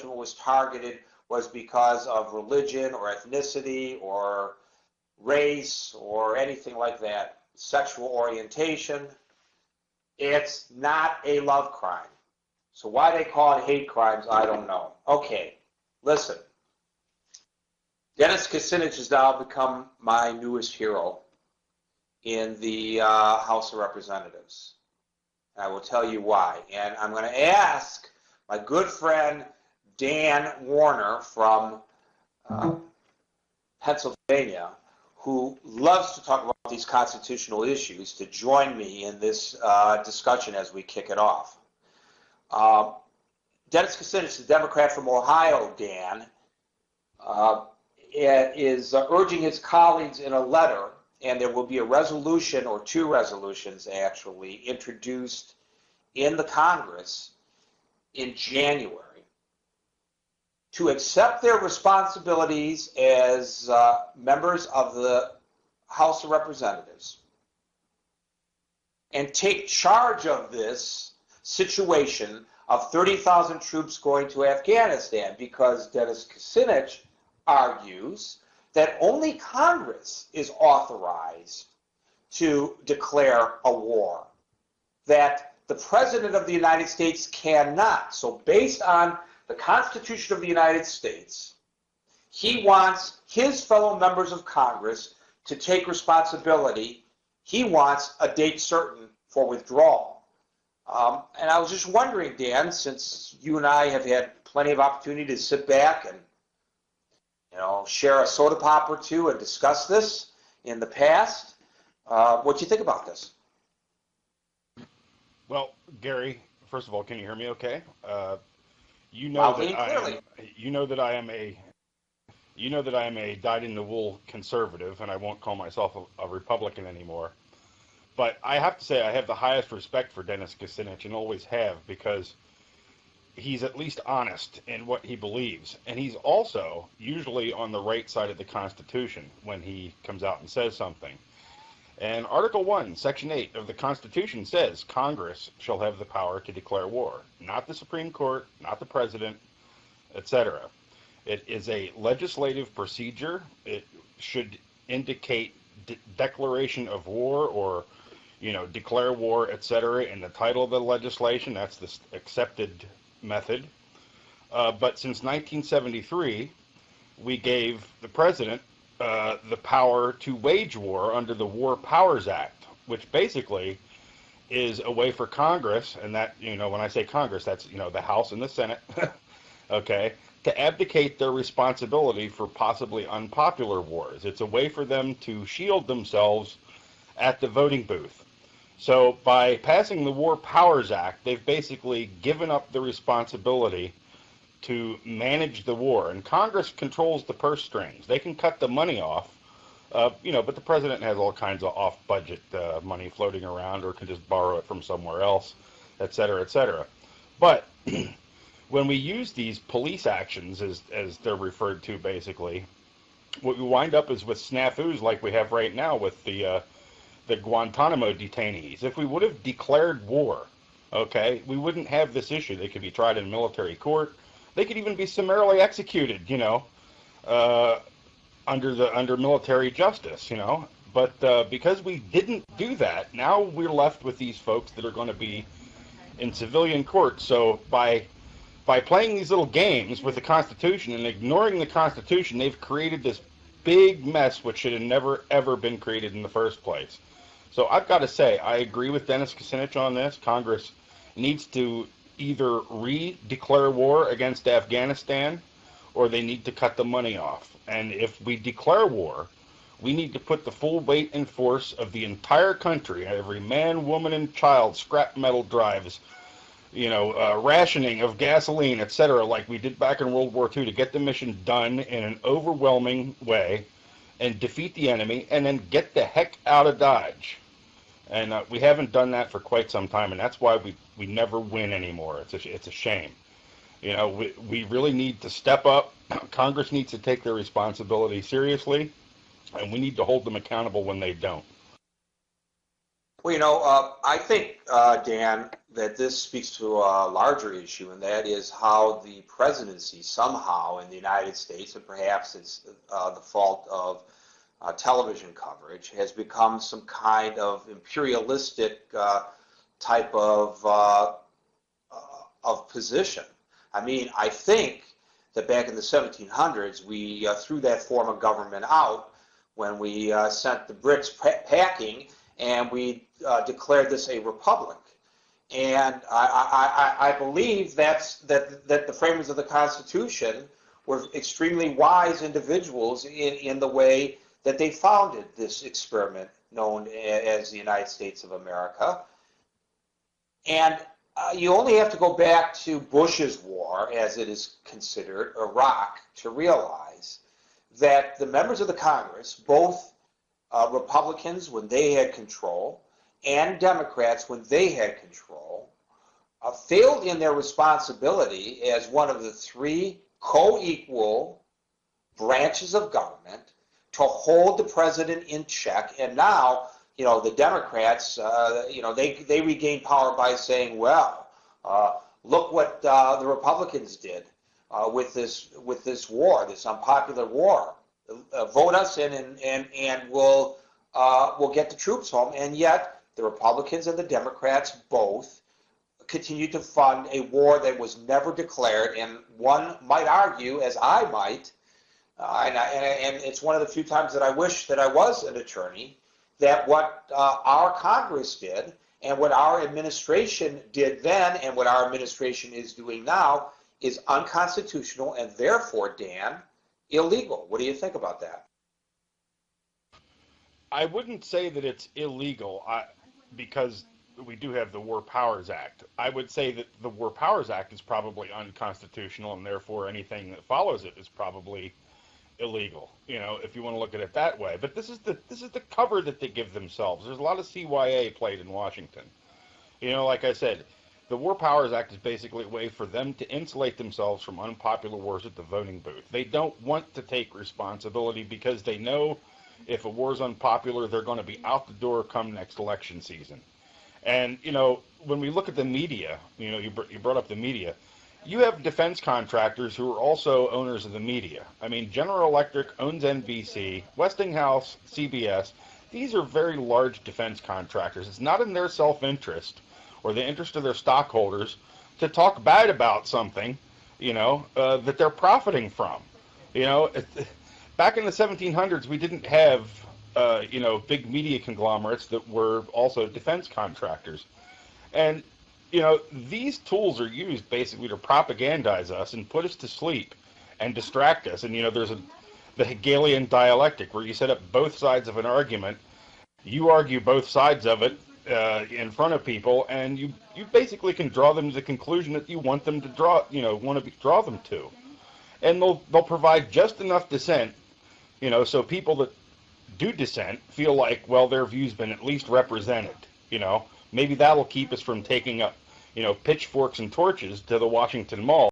was targeted was because of religion or ethnicity or race or anything like that, sexual orientation. It's not a love crime. So why they call it hate crimes, I don't know. Okay, listen. Dennis Kucinich has now become my newest hero in the House of Representatives. I will tell you why. And I'm going to ask my good friend Dan Warner from Pennsylvania, who loves to talk about these constitutional issues, to join me in this discussion as we kick it off. Dennis Kucinich, the Democrat from Ohio, Dan, is urging his colleagues in a letter, and there will be a resolution, or two resolutions actually, introduced in the Congress in January, to accept their responsibilities as members of the House of Representatives and take charge of this situation of 30,000 troops going to Afghanistan, because Dennis Kucinich argues that only Congress is authorized to declare a war, that the President of the United States cannot. So based on the Constitution of the United States, he wants his fellow members of Congress to take responsibility. He wants a date certain for withdrawal. And I was just wondering, Dan, since you and I have had plenty of opportunity to sit back and share a soda pop or two and discuss this in the past, what do you think about this? Well, Gary, first of all, can you hear me okay? You know that I am a dyed-in-the-wool conservative, and I won't call myself a Republican anymore. But I have to say I have the highest respect for Dennis Kucinich, and always have, because he's at least honest in what he believes. And he's also usually on the right side of the Constitution when he comes out and says something. And Article 1, Section 8 of the Constitution says Congress shall have the power to declare war. Not the Supreme Court, not the President, etc. It is a legislative procedure. It should indicate declaration of war, or declare war, etc. in the title of the legislation. That's the accepted method. But since 1973, we gave the President the power to wage war under the War Powers Act, which basically is a way for Congress, and that, when I say Congress, that's, the House and the Senate, okay, to abdicate their responsibility for possibly unpopular wars. It's a way for them to shield themselves at the voting booth. So by passing the War Powers Act, they've basically given up the responsibility to manage the war, and Congress controls the purse strings. They can cut the money off, but the president has all kinds of off-budget money floating around, or can just borrow it from somewhere else, et cetera, et cetera. But when we use these police actions, as they're referred to, basically, what we wind up is with snafus like we have right now with the Guantanamo detainees. If we would have declared war, okay, we wouldn't have this issue. They could be tried in military court. They could even be summarily executed, under military justice, But because we didn't do that, now we're left with these folks that are going to be in civilian court. So by playing these little games with the Constitution and ignoring the Constitution, they've created this big mess which should have never, ever been created in the first place. So I've got to say, I agree with Dennis Kucinich on this. Congress needs to either re-declare war against Afghanistan, or they need to cut the money off. And if we declare war, we need to put the full weight and force of the entire country, every man, woman, and child, scrap metal drives, rationing of gasoline, etc., like we did back in World War II, to get the mission done in an overwhelming way and defeat the enemy, and then get the heck out of Dodge. And we haven't done that for quite some time, and that's why we never win anymore. It's a shame. We really need to step up. Congress needs to take their responsibility seriously, and we need to hold them accountable when they don't. Well, I think, Dan, that this speaks to a larger issue, and that is how the presidency somehow in the United States, and perhaps it's the fault of television coverage, has become some kind of imperialistic type of position. I mean, I think that back in the 1700s, we threw that form of government out when we sent the Brits packing, and we declared this a republic. And I believe that the framers of the Constitution were extremely wise individuals in the way that they founded this experiment known as the United States of America. And you only have to go back to Bush's war, as it is considered, Iraq, to realize that the members of the Congress, both Republicans when they had control and Democrats when they had control, failed in their responsibility as one of the three co-equal branches of government to hold the president in check. And now, the Democrats, they regained power by saying, well, look what the Republicans did with this war, this unpopular war. Vote us in, and we'll get the troops home. And yet, the Republicans and the Democrats both continued to fund a war that was never declared. And one might argue, as I might, and it's one of the few times that I wish that I was an attorney, that what our Congress did and what our administration did then and what our administration is doing now is unconstitutional and therefore, Dan, illegal. What do you think about that? I wouldn't say that it's illegal because we do have the War Powers Act. I would say that the War Powers Act is probably unconstitutional, and therefore anything that follows it is probably illegal, if you want to look at it that way. But this is the cover that they give themselves. There's a lot of CYA played in Washington. Like I said, the War Powers Act is basically a way for them to insulate themselves from unpopular wars at the voting booth. They don't want to take responsibility because they know if a war's unpopular, they're going to be out the door come next election season. And, when we look at the media, you brought up the media, you have defense contractors who are also owners of the media. I mean, General Electric owns NBC, Westinghouse, CBS. These are very large defense contractors. It's not in their self-interest or the interest of their stockholders to talk bad about something, that they're profiting from. Back in the 1700s, we didn't have, big media conglomerates that were also defense contractors. And these tools are used basically to propagandize us and put us to sleep and distract us. And, there's the Hegelian dialectic where you set up both sides of an argument, you argue both sides of it in front of people, and you basically can draw them to the conclusion that you want them to draw them to. And they'll provide just enough dissent, so people that do dissent feel like, well, their view's been at least represented, Maybe that'll keep us from taking up, pitchforks and torches to the Washington Mall.